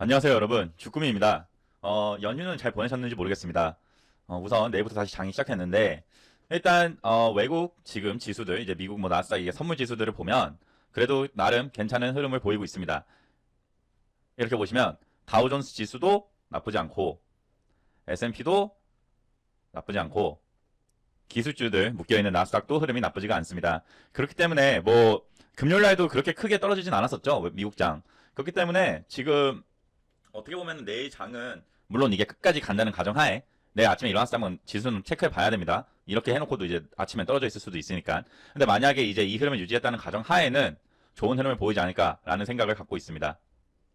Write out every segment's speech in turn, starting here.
안녕하세요, 여러분. 주꾸미입니다. 연휴는 잘 보내셨는지 모르겠습니다. 우선 내일부터 다시 장이 시작했는데, 일단, 외국 지금 지수들, 이제 미국 뭐 나스닥 이게 선물 지수들을 보면, 그래도 나름 괜찮은 흐름을 보이고 있습니다. 이렇게 보시면, 다우존스 지수도 나쁘지 않고, S&P도 나쁘지 않고, 기술주들 묶여있는 나스닥도 흐름이 나쁘지가 않습니다. 그렇기 때문에, 금요일 날도 그렇게 크게 떨어지진 않았었죠, 미국장. 그렇기 때문에, 지금, 어떻게 보면 내일 장은 물론 이게 끝까지 간다는 가정하에 내일 아침에 일어났을 때 지수는 체크해 봐야 됩니다. 이렇게 해놓고도 이제 아침에 떨어져 있을 수도 있으니까. 근데 만약에 이제 이 흐름을 유지했다는 가정하에는 좋은 흐름을 보이지 않을까라는 생각을 갖고 있습니다.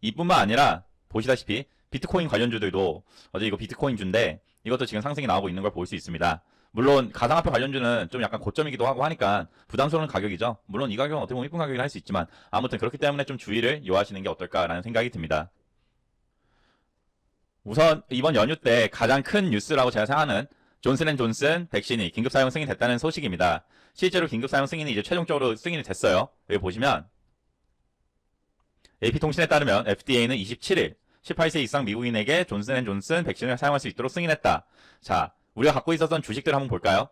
이뿐만 아니라 보시다시피 비트코인 관련주들도 어제 이거 비트코인주인데 이것도 지금 상승이 나오고 있는 걸 볼 수 있습니다. 물론 가상화폐 관련주는 좀 약간 고점이기도 하고 하니까 부담스러운 가격이죠. 물론 이 가격은 어떻게 보면 이쁜 가격이라 할 수 있지만 아무튼 그렇기 때문에 좀 주의를 요하시는 게 어떨까라는 생각이 듭니다. 우선 이번 연휴 때 가장 큰 뉴스라고 제가 생각하는 존슨앤존슨 백신이 긴급 사용 승인됐다는 소식입니다. 실제로 긴급 사용 승인이 이제 최종적으로 승인이 됐어요. 여기 보시면 AP통신에 따르면 FDA는 27일 18세 이상 미국인에게 존슨앤존슨 백신을 사용할 수 있도록 승인했다. 자, 우리가 갖고 있었던 주식들 한번 볼까요?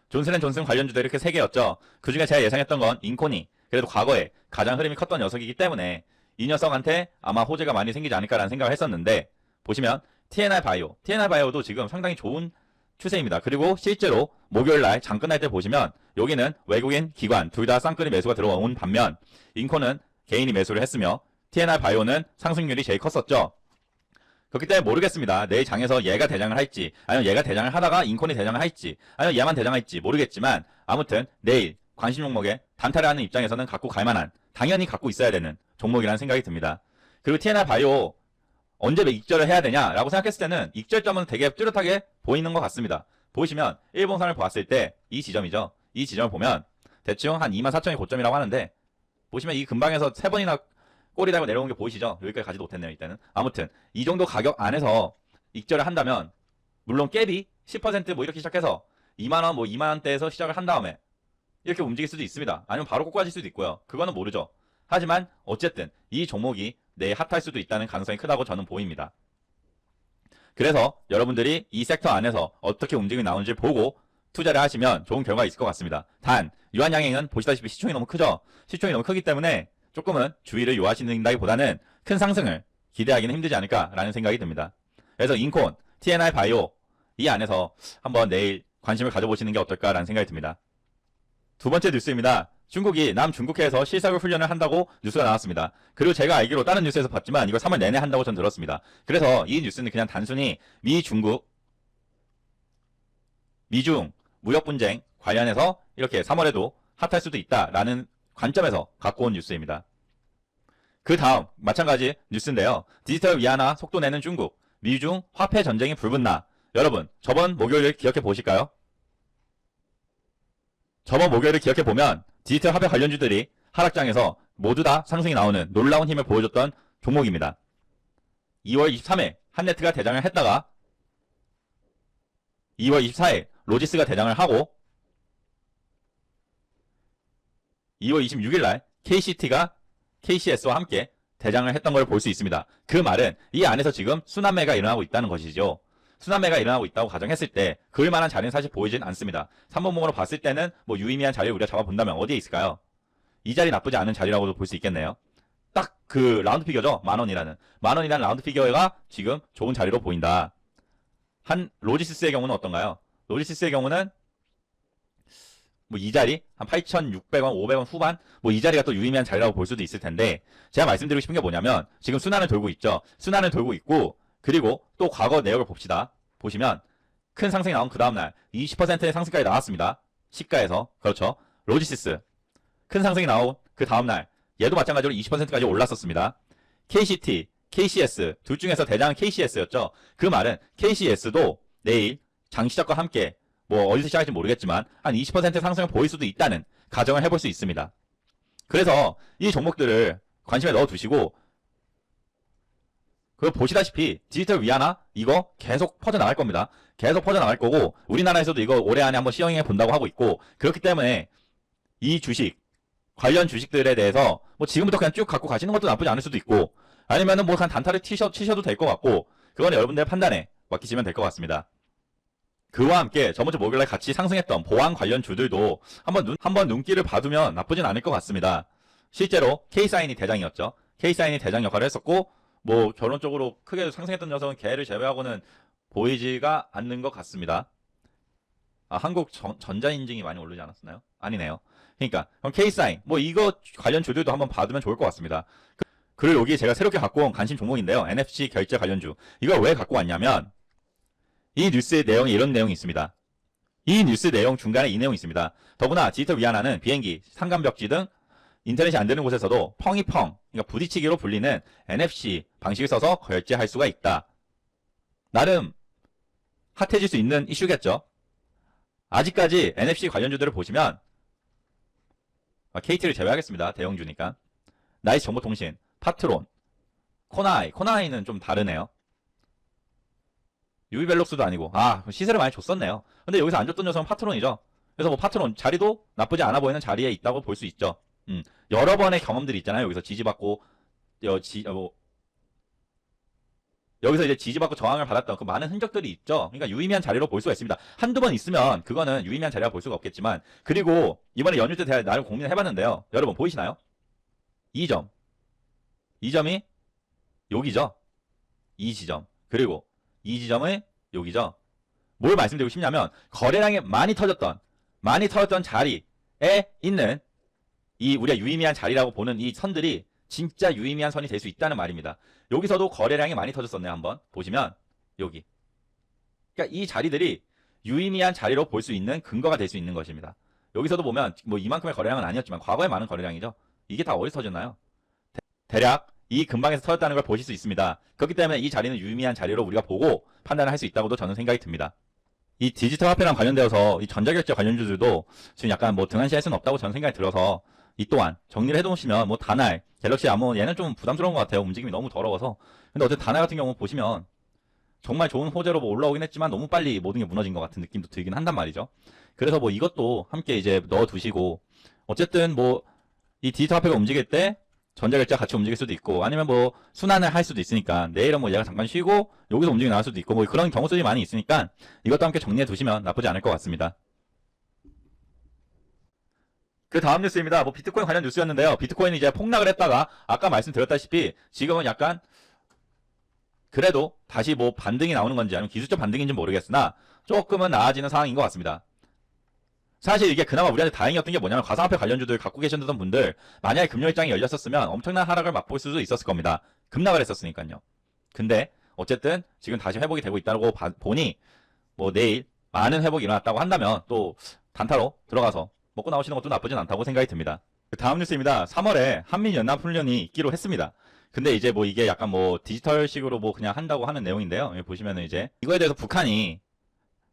존슨앤존슨 관련주도 이렇게 3개였죠. 그 중에 제가 예상했던 건 인코니. 그래도 과거에 가장 흐름이 컸던 녀석이기 때문에 이 녀석한테 아마 호재가 많이 생기지 않을까라는 생각을 했었는데 보시면 TNR 바이오도 지금 상당히 좋은 추세입니다. 그리고 실제로 목요일날 장 끝날 때 보시면 여기는 외국인 기관 둘 다 쌍끌이 매수가 들어온 반면 인코는 개인이 매수를 했으며 TNR 바이오는 상승률이 제일 컸었죠. 그렇기 때문에 모르겠습니다. 내일 장에서 얘가 대장을 할지 아니면 얘가 대장을 하다가 인콘이 대장을 할지 아니면 얘만 대장할지 모르겠지만 아무튼 내일 관심 종목에 단타를 하는 입장에서는 갖고 갈 만한 당연히 갖고 있어야 되는 종목이라는 생각이 듭니다. 그리고 TNR 바이오 언제 익절을 해야 되냐라고 생각했을 때는 익절점은 되게 뚜렷하게 보이는 것 같습니다. 보시면 일봉선을 보았을 때 이 지점이죠. 이 지점을 보면 대충 한 24,000이 고점이라고 하는데 보시면 이 근방에서 3번이나 꼬리 달고 내려온 게 보이시죠? 여기까지 가지도 못했네요. 이때는 아무튼 이 정도 가격 안에서 익절을 한다면 물론 갭이 10% 이렇게 시작해서 2만원 2만원대에서 시작을 한 다음에 이렇게 움직일 수도 있습니다. 아니면 바로 꺾어질 수도 있고요. 그거는 모르죠. 하지만 어쨌든 이 종목이 내일 핫할 수도 있다는 가능성이 크다고 저는 보입니다. 그래서 여러분들이 이 섹터 안에서 어떻게 움직임이 나오는지 보고 투자를 하시면 좋은 결과가 있을 것 같습니다. 단 유한양행은 보시다시피 시총이 너무 크죠. 시총이 너무 크기 때문에 조금은 주의를 요하신다기보다는 큰 상승을 기대하기는 힘들지 않을까라는 생각이 듭니다. 그래서 인콘, TNR 바이오 이 안에서 한번 내일 관심을 가져보시는 게 어떨까라는 생각이 듭니다. 두 번째 뉴스입니다. 중국이 남중국해에서 실사격 훈련을 한다고 뉴스가 나왔습니다. 그리고 제가 알기로 다른 뉴스에서 봤지만 이걸 3월 내내 한다고 전 들었습니다. 그래서 이 뉴스는 그냥 단순히 미중 무역 분쟁 관련해서 이렇게 3월에도 핫할 수도 있다라는 관점에서 갖고 온 뉴스입니다. 그 다음 마찬가지 뉴스인데요. 디지털 위안화 속도 내는 중국, 미중 화폐 전쟁이 불붙나. 여러분 저번 목요일을 기억해 보실까요? 저번 목요일을 기억해 보면 디지털 화폐 관련주들이 하락장에서 모두 다 상승이 나오는 놀라운 힘을 보여줬던 종목입니다. 2월 23일 한네트가 대장을 했다가 2월 24일 로지스가 대장을 하고 2월 26일 날 KCT가 KCS와 함께 대장을 했던 걸 볼 수 있습니다. 그 말은 이 안에서 지금 순환매가 일어나고 있다는 것이죠. 순환매가 일어나고 있다고 가정했을 때 그럴 만한 자리는 사실 보이진 않습니다. 3번봉으로 봤을 때는 유의미한 자리를 우리가 잡아본다면 어디에 있을까요? 이 자리 나쁘지 않은 자리라고도 볼 수 있겠네요. 딱 그 라운드 피겨죠. 만원이라는 라운드 피겨가 지금 좋은 자리로 보인다. 한 로지스의 경우는 어떤가요? 로지스의 경우는 이 자리 한 8,600원, 500원 후반 이 자리가 또 유의미한 자리라고 볼 수도 있을 텐데 제가 말씀드리고 싶은 게 뭐냐면 지금 순환을 돌고 있죠. 순환을 돌고 있고 그리고 또 과거 내역을 봅시다. 보시면 큰 상승이 나온 그 다음날 20%의 상승까지 나왔습니다. 시가에서. 그렇죠. 로지시스 큰 상승이 나온 그 다음날 얘도 마찬가지로 20%까지 올랐었습니다. KCT, KCS 둘 중에서 대장은 KCS였죠. 그 말은 KCS도 내일 장시작과 함께 어디서 시작할지 모르겠지만 한 20% 상승을 보일 수도 있다는 가정을 해볼 수 있습니다. 그래서 이 종목들을 관심에 넣어두시고 그리고 보시다시피 디지털 위안화 이거 계속 퍼져나갈 겁니다. 계속 퍼져나갈 거고 우리나라에서도 이거 올해 안에 한번 시행해 본다고 하고 있고 그렇기 때문에 이 주식 관련 주식들에 대해서 지금부터 그냥 쭉 갖고 가시는 것도 나쁘지 않을 수도 있고 아니면은 뭐 그냥 단타를 치셔도 될 것 같고, 그건 여러분들의 판단에 맡기시면 될 것 같습니다. 그와 함께 저번 주 목요일에 같이 상승했던 보안 관련 주들도 한번 눈길을 봐두면 나쁘진 않을 것 같습니다. 실제로 K사인이 대장이었죠. K사인이 대장 역할을 했었고, 뭐 결론적으로 크게 상승했던 녀석은 걔를 제외하고는 보이지가 않는 것 같습니다. 한국 전자인증이 많이 오르지 않았나요? 아니네요. 그러니까 그럼 K사인 뭐 이거 관련 주들도 한번 봐두면 좋을 것 같습니다. 그리고 여기 제가 새롭게 갖고 온 관심 종목인데요. NFC 결제 관련주. 이걸 왜 갖고 왔냐면 이 뉴스의 내용에 이런 내용이 있습니다. 이 뉴스 내용 중간에 이 내용이 있습니다. 더구나 디지털 위안화는 비행기, 상감벽지 등 인터넷이 안 되는 곳에서도 그러니까 부딪히기로 불리는 NFC 방식을 써서 결제할 수가 있다. 나름 핫해질 수 있는 이슈겠죠. 아직까지 NFC 관련주들을 보시면 KT를 제외하겠습니다. 대형주니까. 나이스 정보통신, 파트론, 코나이는 좀 다르네요. 유비벨록스도 아니고 시세를 많이 줬었네요. 근데 여기서 안 줬던 녀석은 파트론이죠. 그래서 뭐 파트론 자리도 나쁘지 않아 보이는 자리에 있다고 볼 수 있죠. 여러 번의 경험들이 있잖아요. 여기서 지지받고 여기서 이제 지지받고 저항을 받았던 그 많은 흔적들이 있죠. 그러니까 유의미한 자리로 볼 수가 있습니다. 한두 번 있으면 그거는 유의미한 자리라 볼 수가 없겠지만, 그리고 이번에 연휴 때 제가 나름 고민을 해봤는데요. 여러분 보이시나요? 이 점이 여기죠. 이 지점. 그리고 이 지점은 여기죠. 뭘 말씀드리고 싶냐면 거래량이 많이 터졌던 자리에 있는 이 우리가 유의미한 자리라고 보는 이 선들이 진짜 유의미한 선이 될 수 있다는 말입니다. 여기서도 거래량이 많이 터졌었네요. 한번 보시면 여기. 그러니까 이 자리들이 유의미한 자리로 볼 수 있는 근거가 될 수 있는 것입니다. 여기서도 보면 뭐 이만큼의 거래량은 아니었지만 과거에 많은 거래량이죠. 이게 다 어디서 터졌나요? 대략 이 근방에서 터졌다는 걸 보실 수 있습니다. 그렇기 때문에 이 자리는 유의미한 자리로 우리가 보고 판단을 할 수 있다고도 저는 생각이 듭니다. 이 디지털 화폐랑 관련되어서 이 전자결제 관련주들도 지금 약간 뭐 등한시할 수는 없다고 저는 생각이 들어서 이 또한 정리를 해놓으시면 뭐 다날, 갤럭시 아몬 얘는 좀 부담스러운 것 같아요. 움직임이 너무 더러워서. 근데 어쨌든 다날 같은 경우 보시면 정말 좋은 호재로 뭐 올라오긴 했지만 너무 빨리 모든 게 무너진 것 같은 느낌도 들긴 한단 말이죠. 그래서 뭐 이것도 함께 이제 넣어두시고, 어쨌든 뭐 이 디지털 화폐가 움직일 때 전자결제가 같이 움직일 수도 있고, 아니면 뭐 순환을 할 수도 있으니까 내일은 뭐 얘가 잠깐 쉬고 여기서 움직이 나올 수도 있고, 뭐 그런 경우들이 많이 있으니까 이것도 함께 정리해 두시면 나쁘지 않을 것 같습니다. 그 다음 뉴스입니다. 뭐 비트코인 관련 뉴스였는데요. 비트코인이 이제 폭락을 했다가 아까 말씀드렸다시피 지금은 약간 그래도 다시 뭐 반등이 나오는 건지 아니면 기술적 반등인지 모르겠으나 조금은 나아지는 상황인 것 같습니다. 사실 이게 그나마 우리한테 다행이었던 게 뭐냐면 가상화폐 관련주들 갖고 계셨던 분들 만약에 금요일장이 열렸었으면 엄청난 하락을 맛볼 수도 있었을 겁니다. 급락을 했었으니까요. 근데 어쨌든 지금 다시 회복이 되고 있다고 보니 뭐 내일 많은 회복이 일어났다고 한다면 또 단타로 들어가서 먹고 나오시는 것도 나쁘진 않다고 생각이 듭니다. 다음 뉴스입니다. 3월에 한미연합훈련이 있기로 했습니다. 근데 이제 뭐 이게 약간 뭐 디지털식으로 뭐 그냥 한다고 하는 내용인데요. 여기 보시면은 이제 이거에 대해서 북한이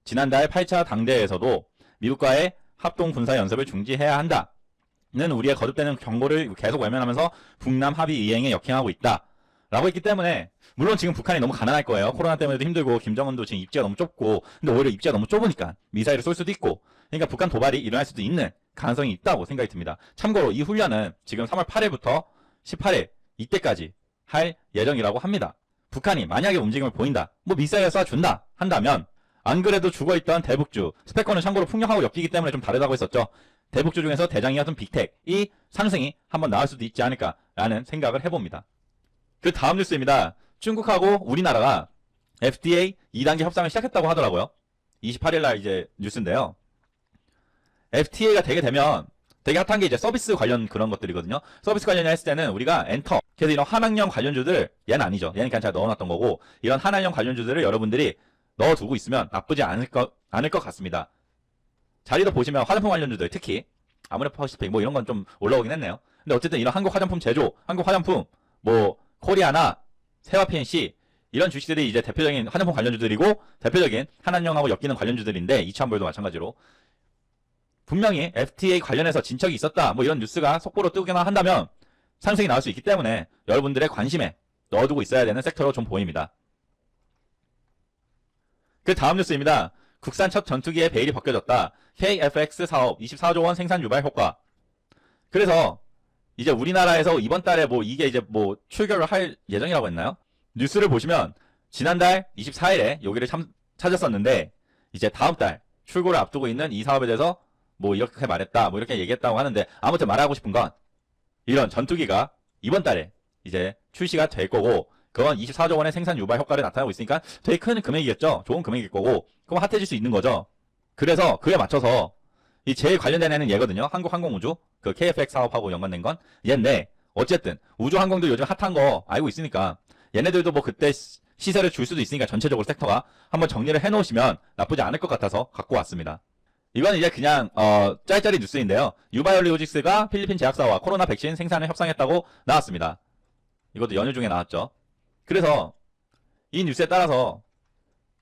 지난달 8차 당대에서도 미국과의 합동 군사 연습을 중지해야 한다는 우리의 거듭되는 경고를 계속 외면하면서 북남 합의 이행에 역행하고 있다 라고 했기 때문에, 물론 지금 북한이 너무 가난할 거예요. 코로나 때문에도 힘들고 김정은도 지금 입지가 너무 좁고, 근데 오히려 입지가 너무 좁으니까 미사일을 쏠 수도 있고, 그러니까 북한 도발이 일어날 수도 있는 가능성이 있다고 생각이 듭니다. 참고로 이 훈련은 지금 3월 8일부터 18일 이때까지 할 예정이라고 합니다. 북한이 만약에 움직임을 보인다, 뭐 미사일을 쏴준다 한다면, 안 그래도 죽어있던 대북주, 스펙권은 참고로 풍력하고 엮이기 때문에 좀 다르다고 했었죠. 대북주 중에서 대장이었던 빅텍이 상승이 한번 나올 수도 있지 않을까라는 생각을 해봅니다. 그 다음 뉴스입니다. 중국하고 우리나라가 FDA 2단계 협상을 시작했다고 하더라고요. 28일날 이제 뉴스인데요. FTA가 되게 되면 되게 핫한 게 이제 서비스 관련 그런 것들이거든요. 서비스 관련을 했을 때는 우리가 엔터, 그래서 이런 한학령 관련주들, 얘는 아니죠. 얘는 그냥 제가 넣어놨던 거고, 이런 한학령 관련주들을 여러분들이 넣어두고 있으면 나쁘지 않을 것 같습니다. 자리도 보시면 화장품 관련주들, 특히 아모레퍼시픽 뭐 이런 건 좀 올라오긴 했네요. 근데 어쨌든 이런 한국 화장품 제조, 한국 화장품, 뭐 코리아나 세화 PNC 이런 주식들이 이제 대표적인 화장품 관련주들이고 대표적인 한한령하고 엮이는 관련주들인데, 이차원별도 마찬가지로 분명히 FTA 관련해서 진척이 있었다, 뭐 이런 뉴스가 속보로 뜨거나 한다면 상승이 나올 수 있기 때문에 여러분들의 관심에 넣어두고 있어야 되는 섹터로 좀 보입니다. 그 다음 뉴스입니다. 국산 첫 전투기의 베일이 벗겨졌다. KFX 사업 24조 원 생산 유발 효과. 그래서 이제 우리나라에서 이번 달에 뭐 이게 이제 뭐 출결을 할 예정이라고 했나요? 뉴스를 보시면 지난달 24일에 여기를 찾았었는데 이제 다음 달 출고를 앞두고 있는 이 사업에 대해서 뭐 이렇게 말했다, 뭐 이렇게 얘기했다고 하는데 아무튼 말하고 싶은 건 이런 전투기가 이번 달에 이제 출시가 될 거고 그건 24조 원의 생산 유발 효과를 나타내고 있으니까 되게 큰 금액이겠죠. 좋은 금액일 거고 그럼 핫해질 수 있는 거죠. 그래서 그에 맞춰서 이 제일 관련된 애는 얘거든요. 한국항공우주 그 KFX 사업하고 연관된 건 얘인데 어쨌든 우주항공도 요즘 핫한 거 알고 있으니까 얘네들도 뭐 그때 시세를 줄 수도 있으니까 전체적으로 섹터가 한번 정리를 해놓으시면 나쁘지 않을 것 같아서 갖고 왔습니다. 이건 이제 그냥 짤짤이 뉴스인데요. 유바이오로직스가 필리핀 제약사와 코로나 백신 생산을 협상했다고 나왔습니다. 이것도 연휴 중에 나왔죠. 그래서 이 뉴스에 따라서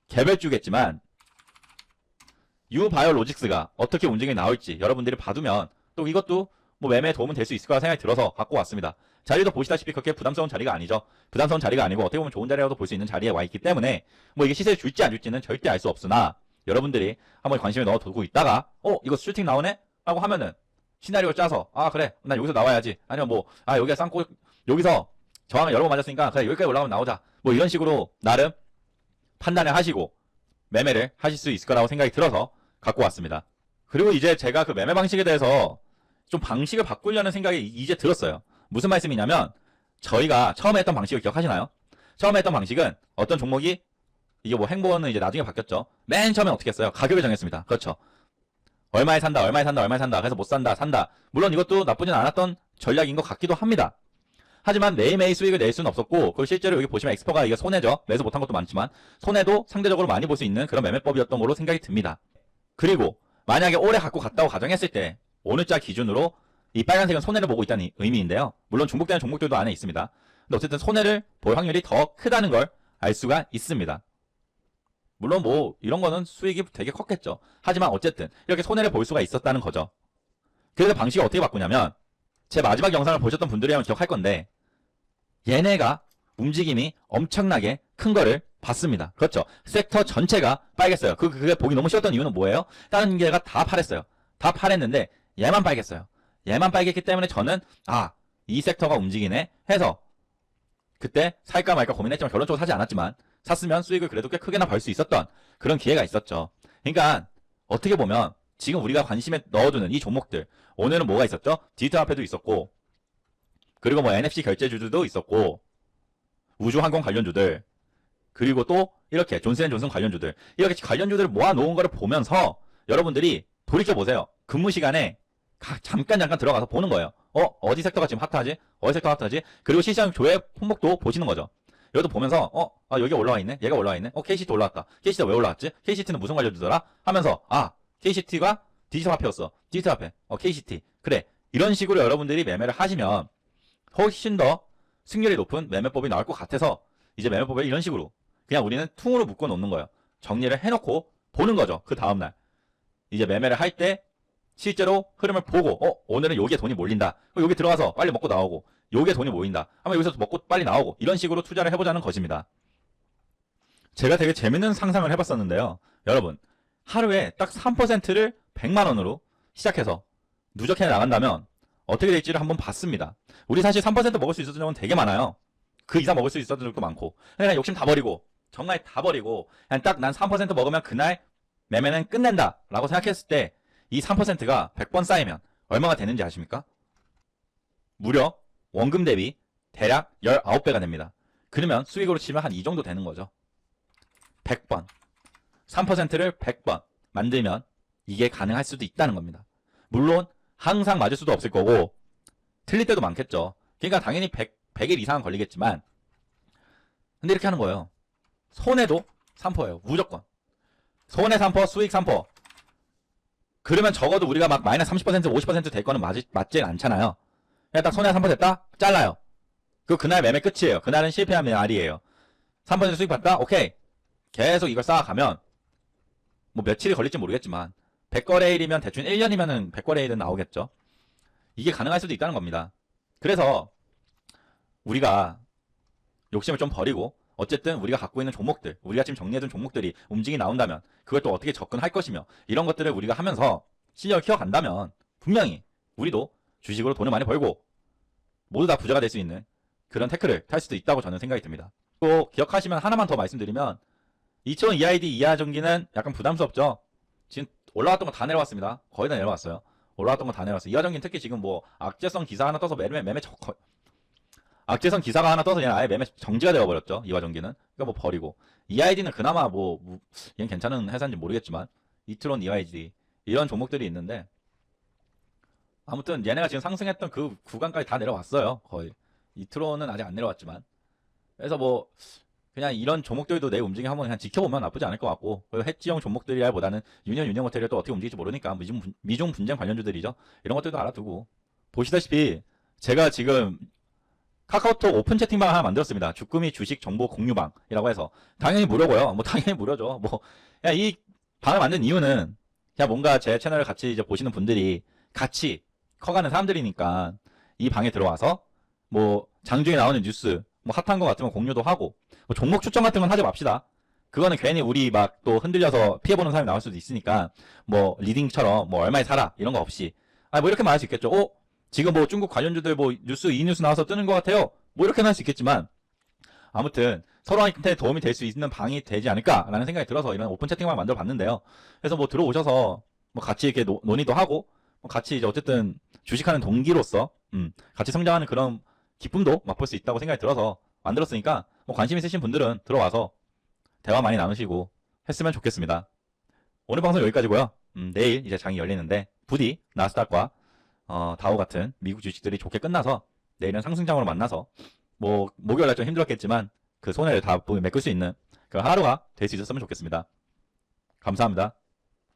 개별주겠지만 유바이오로직스가 어떻게 움직임이 나올지 여러분들이 봐두면 또 이것도 뭐 매매에 도움은 될 수 있을 거라 생각이 들어서 갖고 왔습니다. 자리도 보시다시피 그렇게 부담스러운 자리가 아니죠. 부담스러운 자리가 아니고 어떻게 보면 좋은 자리라도 볼 수 있는 자리에 와 있기 때문에 뭐 이게 시세를 줄지 안 줄지는 절대 알 수 없으나 여러분들이 한번 관심을 넣어두고 있다가 이거 슈팅 나오네? 라고 하면은 시나리오를 짜서 그래 난 여기서 나와야지 아니면 뭐 여기가 쌍고 여기서 저항을 여러 번 맞았으니까 그래 여기까지 올라가면 나오자 뭐 이런 식으로 나름 판단을 하시고 매매를 하실 수 있을 거라고 생각이 들어서 갖고 왔습니다. 그리고 이제 제가 그 매매 방식에 대해서 좀 방식을 바꾸려는 생각이 이제 들었어요. 무슨 말씀이냐면 저희가 처음에 했던 방식을 기억하시나요? 처음에 했던 방식은 어떤 종목이 이게 뭐 행보는 이제 나중에 바뀌었죠. 맨 처음에 어떻게 했어요? 가격을 정했습니다. 그렇죠. 얼마에 산다, 얼마에 산다, 얼마에 산다. 그래서 못 산다, 산다. 물론 이것도 나쁘진 않았던 전략인 것 같기도 합니다. 하지만 매일매일 수익을 낼 수는 없었고 그리고 실제로 여기 보시면 엑스퍼가 이게 손해죠. 매수 못한 것도 많지만 손해도 상대적으로 많이 볼 수 있는 그런 매매법이었던 걸로 생각이 듭니다. 그리고 만약에 오래 갖고 갔다고 가정했을 때 어느 자 기준으로 이 빨간색은 손해를 보고 있다는 의미인데요. 물론 중복되는 종목들도 안에 있습니다. 근데 어쨌든 손해를 볼 확률이 더 크다는 걸 알 수가 있습니다. 물론 뭐 이런 거는 수익이 되게 컸겠죠. 하지만 어쨌든 이렇게 손해를 볼 수가 있었다는 거죠. 그래서 방식이 어떻게 바꾸냐면 제 마지막 영상을 보셨던 분들이라면 기억할 건데 얘네가 움직임이 엄청나게 큰 거를 봤습니다. 그렇죠. 섹터 전체가 빨겠어요. 그게 보기 너무 쉬웠던 이유는 뭐예요? 다른 게가 다 팔았어요. 다 팔았는데 얘만 빨겠어요. 얘만 빨겠기 때문에 저는 이 섹터가 움직이네 해서 그때 살까 말까 고민했지만 결론적으로 사지 않았지만 샀으면 수익을 그래도 꽤 크게나 벌 수 있었던 그런 기회가 있었죠. 그러니까 어떻게 보면 지금 우리가 관심에 넣어두는 이 종목들 오늘은 뭐가 있었죠? 디지털 화폐도 있었고 그리고 뭐 NFC 결제주들도 있었고 우주항공 관련주들 그리고 또 이렇게 존슨앤존슨 관련주들 이렇게 관련주들을 모아놓은 거를 보면서 여러분들이 돌이켜보세요. 근무 시간에 잠깐 들어가서 보는 거예요. 어디 섹터가 지금 핫하지? 어디 섹터가 핫하지? 그리고 실시간 조회 품목도 보시는 거죠. 이것도 보면서 여기가 올라와 있네? 얘가 올라와 있네? KCT 올라왔다. KCT가 왜 올라왔지? KCT는 무슨 관련주더라? 하면서 KCT가 디지털 화폐였어. 디지털 화폐. KCT. 그래. 이런 식으로 여러분들이 매매를 하시면 훨씬 더 승률이 높은 매매법이 나올 것 같아서 이제 매매법을 이런 식으로 그냥 우리는 퉁으로 묶어 놓는 거예요. 정리를 해놓고 보는 거죠. 그 다음날. 이제 매매를 할 때 실제로 흐름을 보고 오늘은 여기에 돈이 몰린다. 그럼 여기 들어가서 빨리 먹고 나오고 여기에 돈이 모인다. 하면 여기서 먹고 빨리 나오고 이런 식으로 투자를 해보자는 것입니다. 제가 되게 재밌는 상상을 해봤었는데요. 여러분 하루에 딱 3%를 100만 원으로 시작해서 누적해 나간다면 어떻게 될지를 한번 봤습니다. 우리 사실 3% 먹을 수 있었던 적은 되게 많아요. 그 이상 먹을 수 있었던 적도 많고 그냥 욕심 다 버리고 정말 다 버리고 그냥 딱 난 3% 먹으면 그날 매매는 끝낸다 라고 생각했을 때 이 3%가 100번 쌓이면 얼마가 되는지 아십니까? 무려 원금 대비 대략 19배가 됩니다. 그러면 수익으로 치면 한 이 정도 되는 거죠. 100번 3%를 100번 만들면 이게 가능할 수도 있다는 겁니다. 물론 항상 맞을 수도 없을 거고 틀릴 때도 많겠죠. 그러니까 당연히 100일 이상은 걸리겠지만 근데 이렇게 하는 거예요. 손해도 3%예요. 무조건. 손해 3%, 수익 3%. 그러면 적어도 우리가 막 마이너스 30%, 50%될 거는 맞진 않잖아요. 그냥 딱 손해 3% 됐다? 잘라요. 그날 매매 끝이에요. 그날은 실패한 날이에요. 3% 수익 봤다? 오케이. 계속 이걸 쌓아가면 뭐 며칠이 걸릴지 모르겠지만 100거래일이면 대충 1년이면은 100거래일은 나오겠죠. 이게 가능할 수도 있다는 겁니다. 그래서 우리가 욕심을 좀 버리고 어쨌든 우리가 갖고 있는 종목들, 우리가 지금 정리해둔 종목들이 움직이 나온다면 그걸 또 어떻게 접근할 것이며 이런 것들을 우리가 하면서 실력을 키워간다면 분명히 우리도 주식으로 돈을 많이 벌고 모두 다 부자가 될 수 있는 그런 태클을 탈 수도 있다고 저는 생각이 듭니다. 또 기억하시면 하나만 더 말씀드리면 이채원 EID 이하 전기는 약간 부담스럽죠. 지금 올라왔던 거 다 내려왔습니다. 거의 다 내려왔어요. 올라왔던 거 다 내려왔어요. 이하 전기는 특히 지금 뭐 악재성 기사 하나 떠서 악재성 기사가 하나 떠서 그냥 아예 매매 정지가 되어버렸죠. 이화 전기는. 그러니까 뭐 버리고. EID는 그나마 얘는 괜찮은 회사인지 모르겠지만 이트론, EID 이런 종목들이 있는데 아무튼 얘네가 지금 상승했던 그 구간까지 다 내려왔어요. 거의. 이트론은 아직 안 내려왔지만. 그래서 뭐 그냥 이런 종목들도 내 움직임 한번 그냥 지켜보면 나쁘지 않을 것 같고, 그리고 해지형 종목들이라보다는 유니언 호텔이 또 어떻게 움직일지 모르니까 미중 분쟁 관련주들이죠. 이런 것들도 알아두고. 보시다시피 제가 지금 카카오톡 오픈 채팅방 하나 만들었습니다. 주꾸미 주식 정보 공유방이라고 해서 당연히 무료고요. 뭐 당연히 무료죠. 뭐 이 방을 만든 이유는 그냥 뭔가 제 채널을 같이 이제 보시는 분들이 같이 커가는 사람들이니까 이 방에 들어와서 뭐 장중에 나오는 뉴스 뭐 핫한 거 같으면 공유도 하고, 뭐 종목 추천 같은 건 하지 맙시다. 그거는 괜히 우리 막 또 흔들려서 피해보는 사람이 나올 수도 있으니까 뭐 리딩처럼 뭐 얼마에 사라 이런 거 없이 뭐 이렇게 말할 수 있겠죠. 지금 뭐 중국 관련주들 뭐 뉴스 이 뉴스 나와서 뜨는 것 같아요. 뭐 이렇게는 할 수 있겠지만 아무튼 서로한테 도움이 될 수 있는 방이 되지 않을까라는 생각이 들어서 이런 오픈 채팅방 만들어 봤는데요. 그래서 뭐 들어오셔서 뭐 같이 이렇게 논의도 하고 뭐 같이 이제 어쨌든 주식하는 동기로서 같이 성장하는 그런 기쁨도 맛볼 수 있다고 생각이 들어서 만들었으니까 뭐 관심 있으신 분들은 들어와서 대화 많이 나누시고 했으면 좋겠습니다. 오늘 방송 여기까지고요. 내일 이제 장이 열리는데 부디 나스닥과 다우 같은 미국 주식들이 좋게 끝나서 내일은 상승장으로 만나서 뭐 목요일날 좀 힘들었겠지만 그 손해를 다 메꿀 수 있는 그 하루가 될 수 있었으면 좋겠습니다. 감사합니다.